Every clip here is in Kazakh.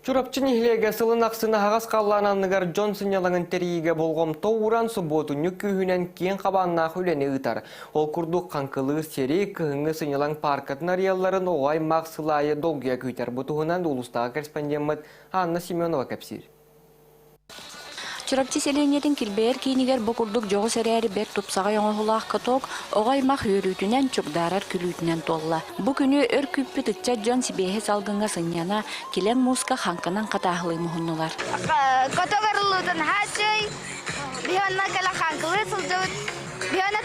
Чурапчы нихлеге сылын ақсына хағас қаллананныгар Джонсон ялаңын терейге болғым тоғыран сұботу нүккүйінен кен қабанна хүлені ұтар. Ол күрдік қанқылы сері күйіңі сынялан паркатын арияларын оғай мақсылайы долгия көйтер. Бұтығынан ұлыстағы корреспондент Анна Семенова кәпсір. Чурапчы селенетін килбейер кейінігер бұқырдық жоғы сәрәрі бәк тұпсаға yoңғылақ қытоқ, оғаймақ өрүтінен чүкдарар күлүтінен толла. Бұ күні өр күппі тұтча Джон Сибейе салғынға сыньяна келен музыка қанқынан қатағылы мұхыннылар. Котоғарылудың хачай, бионна кәлі қанқылы сылжауыт, бионна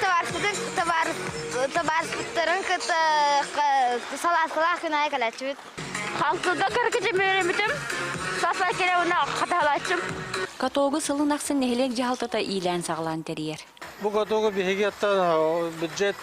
табарсыптарын саласылақ күнай кәләчуіт. Қанқылда кәркече мөрімітім, сасла келе ұна қатағылачым. Катоғы сылын ақсын нәхелек жағалтата илән сағылан тәрер. Бұл катоғы бігеттен бюджет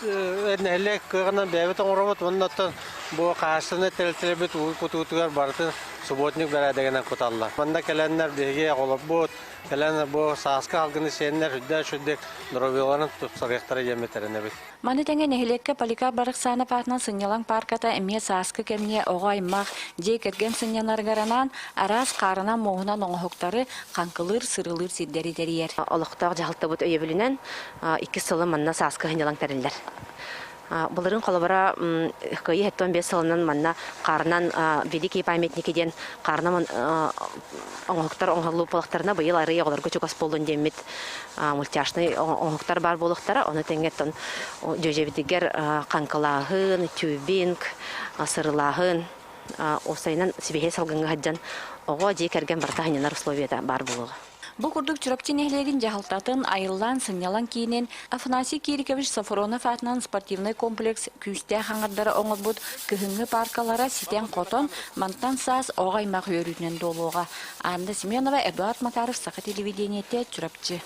нәхелек күйғанан бәбетін ұрамыт, оннаттан бұл қағашыны тәлтілебет ұғы күтігітігер бартын субботник бәрәдегенен күталла. Манда кәләнлер біге қолып бұд, кәләнлер бұл сағысқа алғыны сенлер үдді-шүддік дұробеларын тұтсағықтары еметеріне бет. Маны тәңе нәхелекке полика барық саны партынан сынялан парката әме сағысқы кәміне оғаймақ жей кәрген сынянарғаранан арас қарынан моғынан оңғықтары қанқылыр, сырылыр сиддері дәрiyер. Олықтағы жағылты бұд өйебілінен 2 сылы манна сағысқы ғынялан тәрілдер. Бұлырын қолыбыра көйі 5 сылынан манна қарынан великий памятникеден қарынан оңғықтар оңғылу болықтарына бұйыл арыя олар көчік ас болуын демет мультяшны оңғықтар бар болықтары, оны тәңеттен жөжебедігер қанқылағын, тюбинг, сырылағын, осайынан Сибейе салғынға хаджан оға жей кәрген барта ханянар условияда бар болуға. Бұл күрдік чурапчы нәхлеген жағылтатын айыллан сынялан кейінен Афанасий Кирикевич Сафронов атынан спортивный комплекс күйісті қаңырдары оңыз бұд күхінгі паркалара ситен қотон мантан саас оғаймақ өрітінен долуға. Анна Семенова, Эдуард Макаров, Сақа телевидениеті чурапчы.